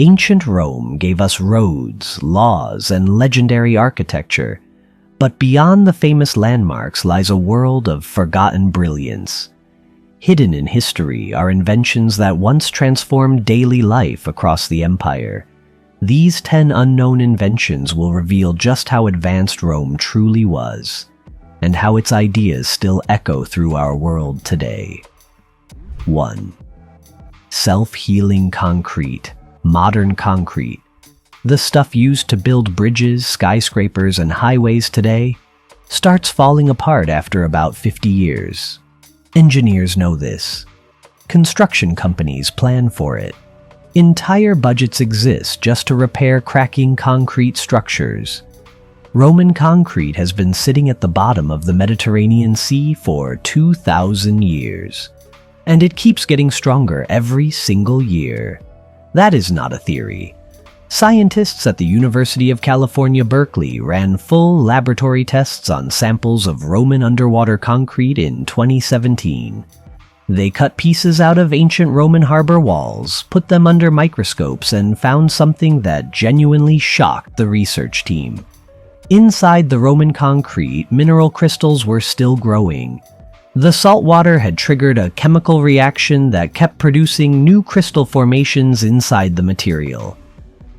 Ancient Rome gave us roads, laws, and legendary architecture, but beyond the famous landmarks lies a world of forgotten brilliance. Hidden in history are inventions that once transformed daily life across the empire. These 10 unknown inventions will reveal just how advanced Rome truly was, and how its ideas still echo through our world today. 1. Self-healing concrete. Modern concrete. The stuff used to build bridges, skyscrapers, and highways today starts falling apart after about 50 years. Engineers know this. Construction companies plan for it. Entire budgets exist just to repair cracking concrete structures. Roman concrete has been sitting at the bottom of the Mediterranean Sea for 2,000 years, and it keeps getting stronger every single year. That is not a theory. Scientists at the University of California, Berkeley ran full laboratory tests on samples of Roman underwater concrete in 2017. They cut pieces out of ancient Roman harbor walls, put them under microscopes, and found something that genuinely shocked the research team. Inside the Roman concrete, mineral crystals were still growing. The salt water had triggered a chemical reaction that kept producing new crystal formations inside the material.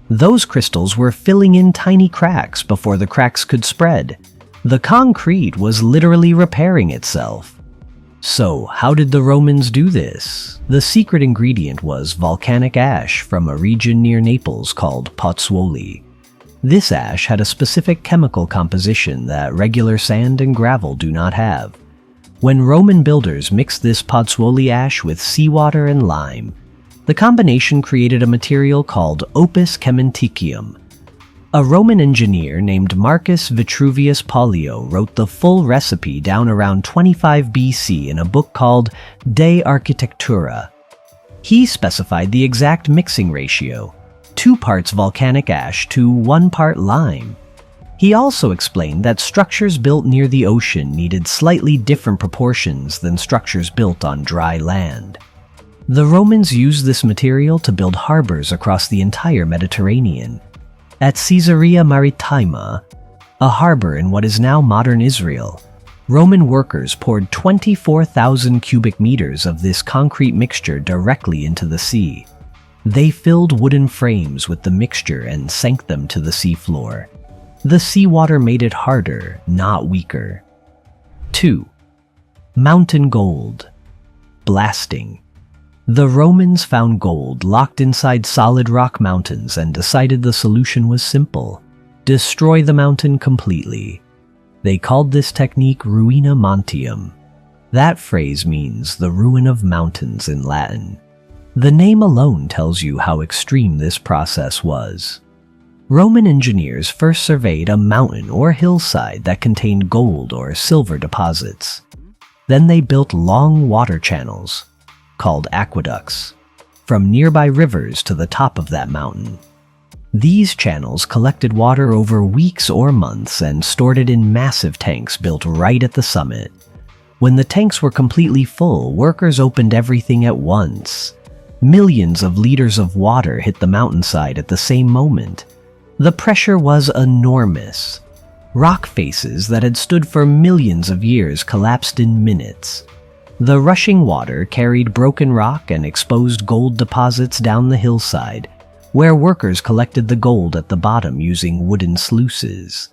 Those crystals were filling in tiny cracks before the cracks could spread. The concrete was literally repairing itself. So, how did the Romans do this? The secret ingredient was volcanic ash from a region near Naples called Pozzuoli. This ash had a specific chemical composition that regular sand and gravel do not have. When Roman builders mixed this Pozzuoli ash with seawater and lime, the combination created a material called opus cementitium. A Roman engineer named Marcus Vitruvius Pollio wrote the full recipe down around 25 BC in a book called De Architectura. He specified the exact mixing ratio, 2 parts volcanic ash to 1 part lime. He also explained that structures built near the ocean needed slightly different proportions than structures built on dry land. The Romans used this material to build harbors across the entire Mediterranean. At Caesarea Maritima, a harbor in what is now modern Israel, Roman workers poured 24,000 cubic meters of this concrete mixture directly into the sea. They filled wooden frames with the mixture and sank them to the seafloor. The seawater made it harder, not weaker. 2. Mountain gold. Blasting. The Romans found gold locked inside solid rock mountains and decided the solution was simple: destroy the mountain completely. They called this technique ruina montium. That phrase means the ruin of mountains in Latin. The name alone tells you how extreme this process was. Roman engineers first surveyed a mountain or hillside that contained gold or silver deposits. Then they built long water channels, called aqueducts, from nearby rivers to the top of that mountain. These channels collected water over weeks or months and stored it in massive tanks built right at the summit. When the tanks were completely full, workers opened everything at once. Millions of liters of water hit the mountainside at the same moment. The pressure was enormous. Rock faces that had stood for millions of years collapsed in minutes. The rushing water carried broken rock and exposed gold deposits down the hillside, where workers collected the gold at the bottom using wooden sluices.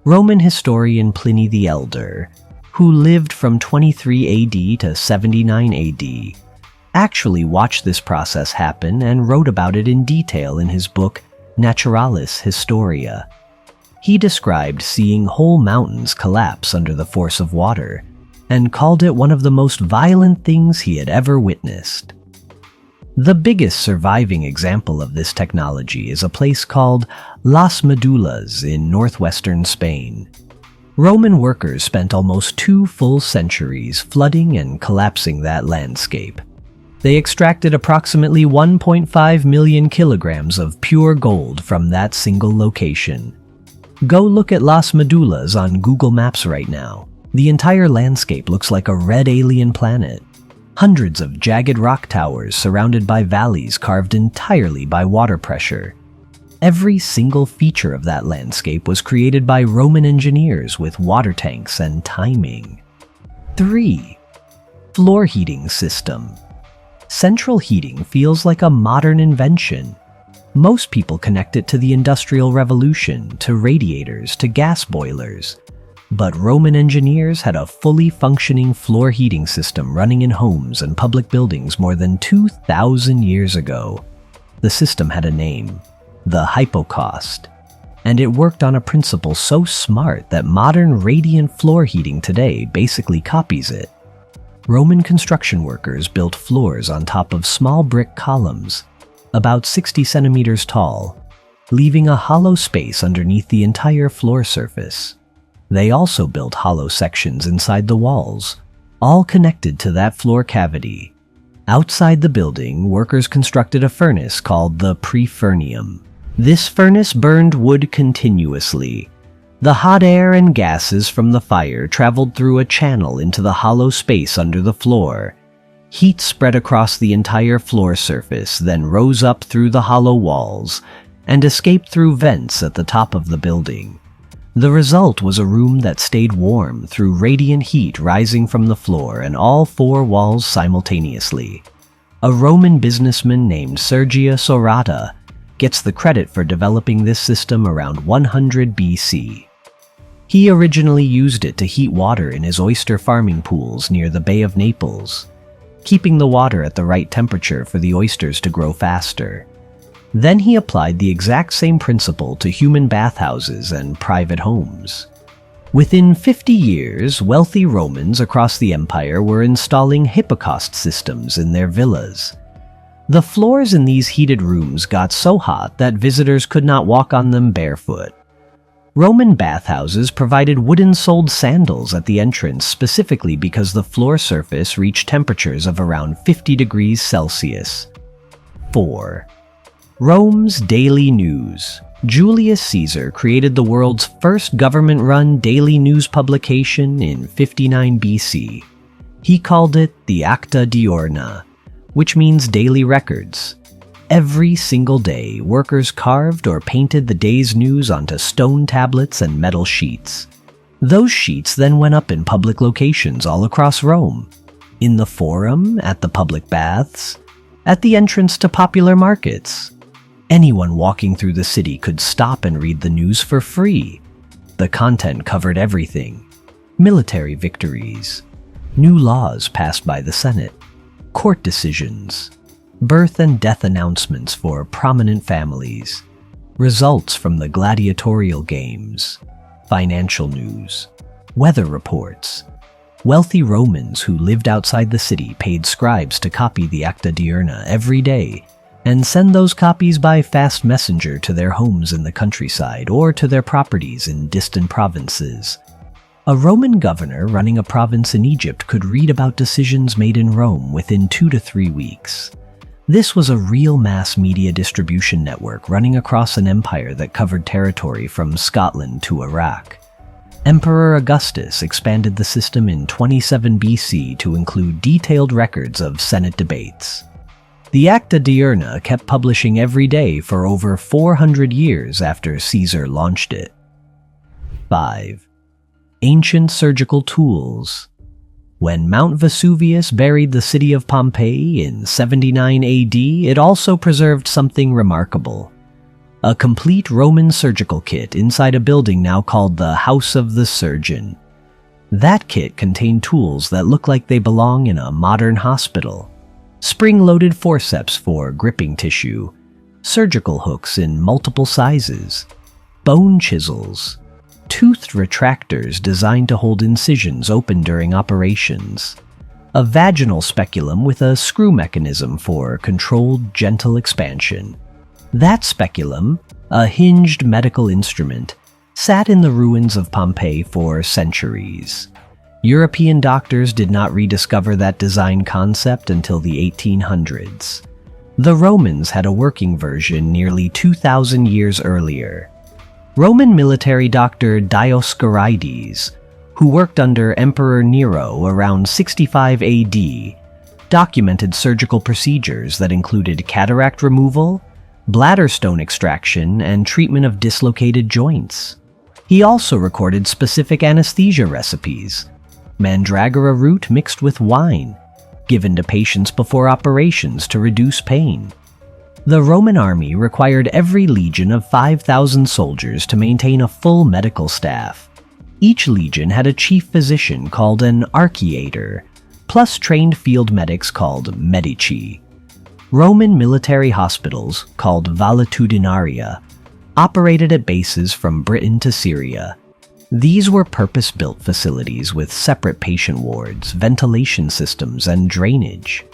Roman historian Pliny the Elder, who lived from 23 AD to 79 AD, actually watched this process happen and wrote about it in detail in his book Naturalis Historia. He described seeing whole mountains collapse under the force of water, and called it one of the most violent things he had ever witnessed. The biggest surviving example of this technology is a place called Las Medullas in northwestern Spain. Roman workers spent almost 2 full centuries flooding and collapsing that landscape. They extracted approximately 1.5 million kilograms of pure gold from that single location. Go look at Las Medullas on Google Maps right now. The entire landscape looks like a red alien planet. Hundreds of jagged rock towers surrounded by valleys carved entirely by water pressure. Every single feature of that landscape was created by Roman engineers with water tanks and timing. 3. Floor heating system. Central heating feels like a modern invention. Most people connect it to the Industrial Revolution, to radiators, to gas boilers. But Roman engineers had a fully functioning floor heating system running in homes and public buildings more than 2,000 years ago. The system had a name, the hypocaust, and it worked on a principle so smart that modern radiant floor heating today basically copies it. Roman construction workers built floors on top of small brick columns, about 60 centimeters tall, leaving a hollow space underneath the entire floor surface. They also built hollow sections inside the walls, all connected to that floor cavity. Outside the building, workers constructed a furnace called the prefernium. This furnace burned wood continuously. The hot air and gases from the fire traveled through a channel into the hollow space under the floor. Heat spread across the entire floor surface, then rose up through the hollow walls and escaped through vents at the top of the building. The result was a room that stayed warm through radiant heat rising from the floor and all four walls simultaneously. A Roman businessman named Sergius Orata gets the credit for developing this system around 100 BC. He originally used it to heat water in his oyster farming pools near the Bay of Naples, keeping the water at the right temperature for the oysters to grow faster. Then he applied the exact same principle to human bathhouses and private homes. Within 50 years, wealthy Romans across the empire were installing hypocaust systems in their villas. The floors in these heated rooms got so hot that visitors could not walk on them barefoot. Roman bathhouses provided wooden-soled sandals at the entrance specifically because the floor surface reached temperatures of around 50 degrees Celsius. 4. Rome's daily news. Julius Caesar created the world's first government-run daily news publication in 59 BC. He called it the Acta Diurna, which means daily records. Every single day, workers carved or painted the day's news onto stone tablets and metal sheets. Those sheets then went up in public locations all across Rome. In the forum, at the public baths, at the entrance to popular markets. Anyone walking through the city could stop and read the news for free. The content covered everything: military victories, new laws passed by the Senate, court decisions, birth and death announcements for prominent families, results from the gladiatorial games, financial news, weather reports. Wealthy Romans who lived outside the city paid scribes to copy the Acta Diurna every day and send those copies by fast messenger to their homes in the countryside or to their properties in distant provinces. A Roman governor running a province in Egypt could read about decisions made in Rome within 2 to 3 weeks. This was a real mass media distribution network running across an empire that covered territory from Scotland to Iraq. Emperor Augustus expanded the system in 27 BC to include detailed records of Senate debates. The Acta Diurna kept publishing every day for over 400 years after Caesar launched it. 5. Ancient surgical tools. When Mount Vesuvius buried the city of Pompeii in 79 AD, it also preserved something remarkable: a complete Roman surgical kit inside a building now called the House of the Surgeon. That kit contained tools that look like they belong in a modern hospital: spring-loaded forceps for gripping tissue, surgical hooks in multiple sizes, bone chisels, toothed retractors designed to hold incisions open during operations, a vaginal speculum with a screw mechanism for controlled, gentle expansion. That speculum, a hinged medical instrument, sat in the ruins of Pompeii for centuries. European doctors did not rediscover that design concept until the 1800s. The Romans had a working version nearly 2,000 years earlier. Roman military doctor Dioscorides, who worked under Emperor Nero around 65 AD, documented surgical procedures that included cataract removal, bladder stone extraction, and treatment of dislocated joints. He also recorded specific anesthesia recipes, mandragora root mixed with wine, given to patients before operations to reduce pain. The Roman army required every legion of 5,000 soldiers to maintain a full medical staff. Each legion had a chief physician called an archiator, plus trained field medics called medici. Roman military hospitals, called valetudinaria, operated at bases from Britain to Syria. These were purpose-built facilities with separate patient wards, ventilation systems, and drainage.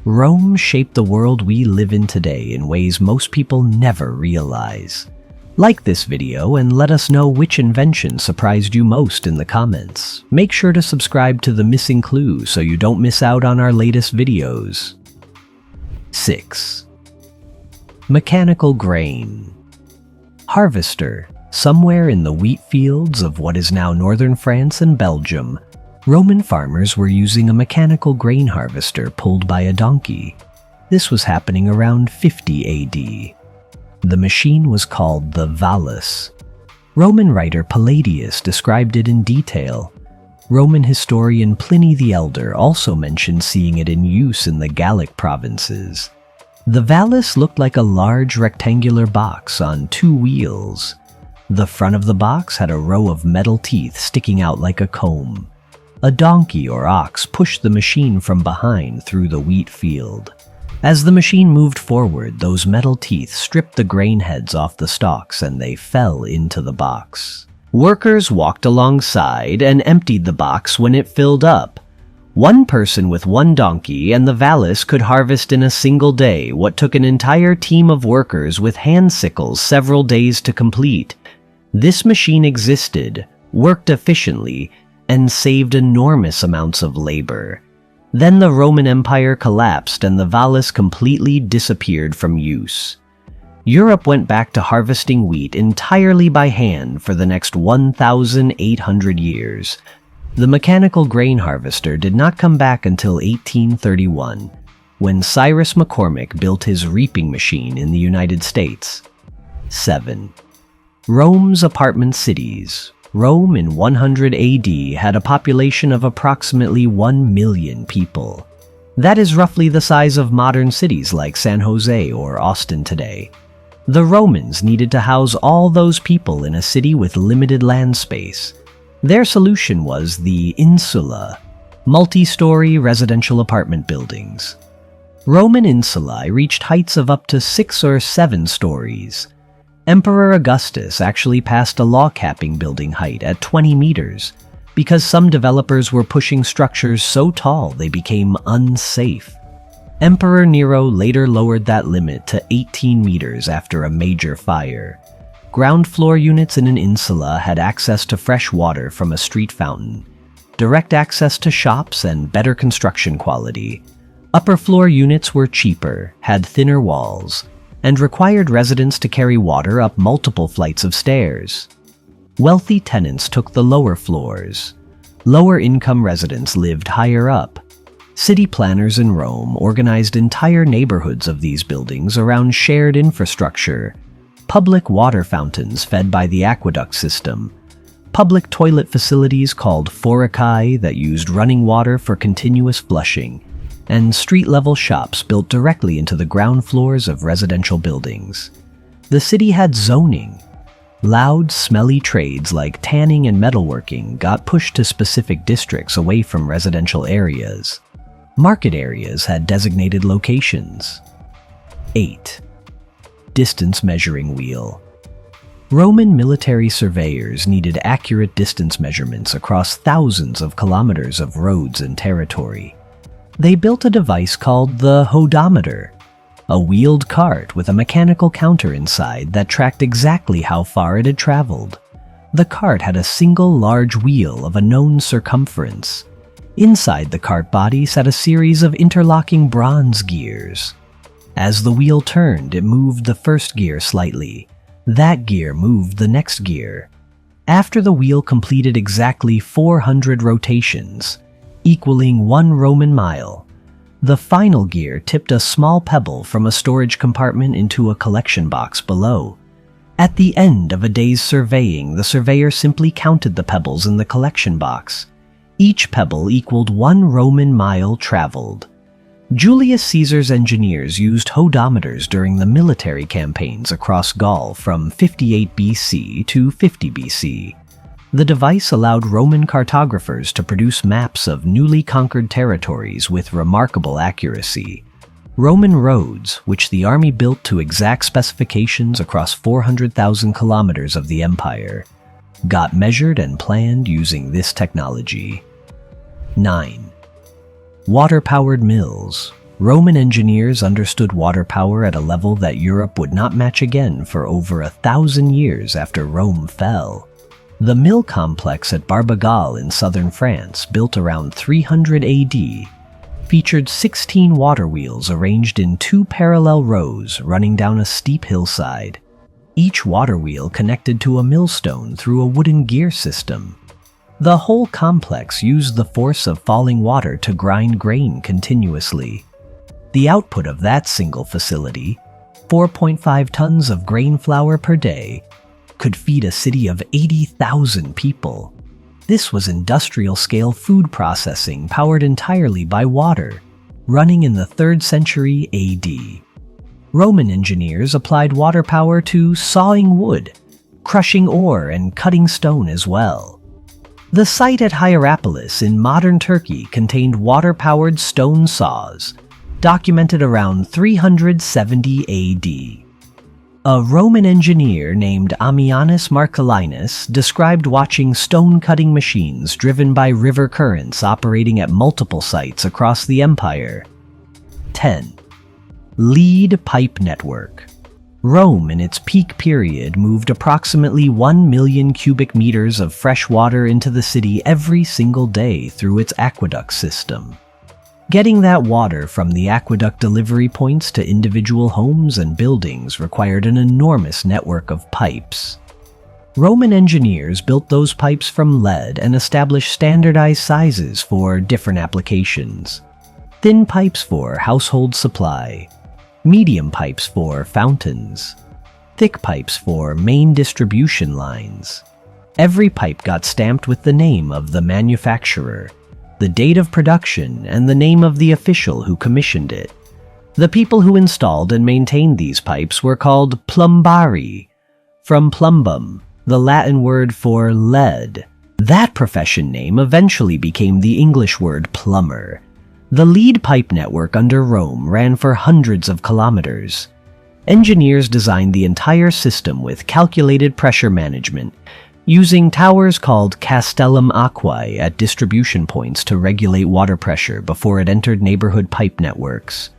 Rome shaped the world we live in today in ways most people never realize. Like this video and let us know which invention surprised you most in the comments. Make sure to subscribe to The Missing Clue so you don't miss out on our latest videos. 6. Mechanical grain. Harvester. Somewhere in the wheat fields of what is now northern France and Belgium, Roman farmers were using a mechanical grain harvester pulled by a donkey. This was happening around 50 AD. The machine was called the valus. Roman writer Palladius described it in detail. Roman historian Pliny the Elder also mentioned seeing it in use in the Gallic provinces. The valus looked like a large rectangular box on 2 wheels. The front of the box had a row of metal teeth sticking out like a comb. A donkey or ox pushed the machine from behind through the wheat field. As the machine moved forward, those metal teeth stripped the grain heads off the stalks and they fell into the box. Workers walked alongside and emptied the box when it filled up. One person with one donkey and the valus could harvest in a single day what took an entire team of workers with hand sickles several days to complete. This machine existed, worked efficiently, and saved enormous amounts of labor. Then the Roman Empire collapsed and the valus completely disappeared from use. Europe went back to harvesting wheat entirely by hand for the next 1,800 years. The mechanical grain harvester did not come back until 1831, when Cyrus McCormick built his reaping machine in the United States. 7. Rome's apartment cities. Rome in 100 AD had a population of approximately 1 million people. That is roughly the size of modern cities like San Jose or Austin today. The Romans needed to house all those people in a city with limited land space. Their solution was the insula, multi-story residential apartment buildings. Roman insulae reached heights of up to 6 or 7 stories. Emperor Augustus actually passed a law capping building height at 20 meters because some developers were pushing structures so tall they became unsafe. Emperor Nero later lowered that limit to 18 meters after a major fire. Ground floor units in an insula had access to fresh water from a street fountain, direct access to shops, and better construction quality. Upper floor units were cheaper, had thinner walls, and required residents to carry water up multiple flights of stairs. Wealthy tenants took the lower floors. Lower-income residents lived higher up. City planners in Rome organized entire neighborhoods of these buildings around shared infrastructure, public water fountains fed by the aqueduct system, public toilet facilities called foricai that used running water for continuous flushing, and street-level shops built directly into the ground floors of residential buildings. The city had zoning. Loud, smelly trades like tanning and metalworking got pushed to specific districts away from residential areas. Market areas had designated locations. 8. Distance measuring wheel. Roman military surveyors needed accurate distance measurements across thousands of kilometers of roads and territory. They built a device called the hodometer, a wheeled cart with a mechanical counter inside that tracked exactly how far it had traveled. The cart had a single large wheel of a known circumference. Inside the cart body sat a series of interlocking bronze gears. As the wheel turned, it moved the first gear slightly. That gear moved the next gear. After the wheel completed exactly 400 rotations, equaling 1 Roman mile, The final gear tipped a small pebble from a storage compartment into a collection box below. At the end of a day's surveying, the surveyor simply counted the pebbles in the collection box. Each pebble equaled 1 Roman mile traveled. Julius Caesar's engineers used hodometers during the military campaigns across Gaul from 58 BC to 50 BC. The device allowed Roman cartographers to produce maps of newly conquered territories with remarkable accuracy. Roman roads, which the army built to exact specifications across 400,000 kilometers of the empire, got measured and planned using this technology. 9. Water-powered mills. Roman engineers understood water power at a level that Europe would not match again for over 1,000 years after Rome fell. The mill complex at Barbegal in southern France, built around 300 AD, featured 16 water wheels arranged in 2 parallel rows running down a steep hillside. Each water wheel connected to a millstone through a wooden gear system. The whole complex used the force of falling water to grind grain continuously. The output of that single facility, 4.5 tons of grain flour per day, could feed a city of 80,000 people. This was industrial-scale food processing powered entirely by water, running in the 3rd century AD. Roman engineers applied water power to sawing wood, crushing ore, and cutting stone as well. The site at Hierapolis in modern Turkey contained water-powered stone saws, documented around 370 AD. A Roman engineer named Ammianus Marcellinus described watching stone-cutting machines driven by river currents operating at multiple sites across the empire. 10. Lead pipe network. Rome, in its peak period, moved approximately 1 million cubic meters of fresh water into the city every single day through its aqueduct system. Getting that water from the aqueduct delivery points to individual homes and buildings required an enormous network of pipes. Roman engineers built those pipes from lead and established standardized sizes for different applications. Thin pipes for household supply, medium pipes for fountains, thick pipes for main distribution lines. Every pipe got stamped with the name of the manufacturer, the date of production, and the name of the official who commissioned it. The people who installed and maintained these pipes were called plumbari, from plumbum, the Latin word for lead. That profession name eventually became the English word plumber. The lead pipe network under Rome ran for hundreds of kilometers. Engineers designed the entire system with calculated pressure management, using towers called castellum aquae at distribution points to regulate water pressure before it entered neighborhood pipe networks.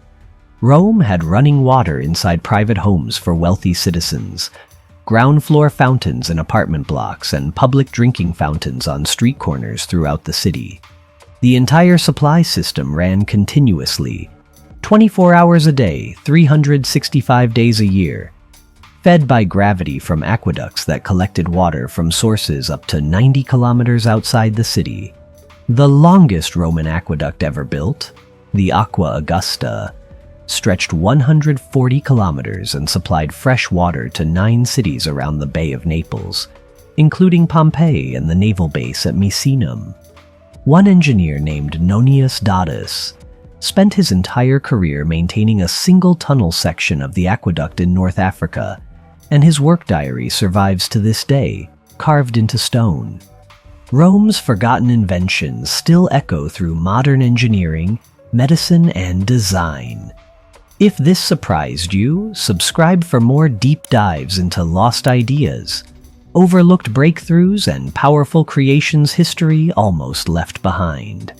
Rome had running water inside private homes for wealthy citizens, ground floor fountains in apartment blocks, and public drinking fountains on street corners throughout the city. The entire supply system ran continuously, 24 hours a day, 365 days a year, fed by gravity from aqueducts that collected water from sources up to 90 kilometers outside the city. The longest Roman aqueduct ever built, the Aqua Augusta, stretched 140 kilometers and supplied fresh water to 9 cities around the Bay of Naples, including Pompeii and the naval base at Misenum. One engineer named Nonius Datus spent his entire career maintaining a single tunnel section of the aqueduct in North Africa, and his work diary survives to this day, carved into stone. Rome's forgotten inventions still echo through modern engineering, medicine, and design. If this surprised you, subscribe for more deep dives into lost ideas, overlooked breakthroughs, and powerful creations history almost left behind.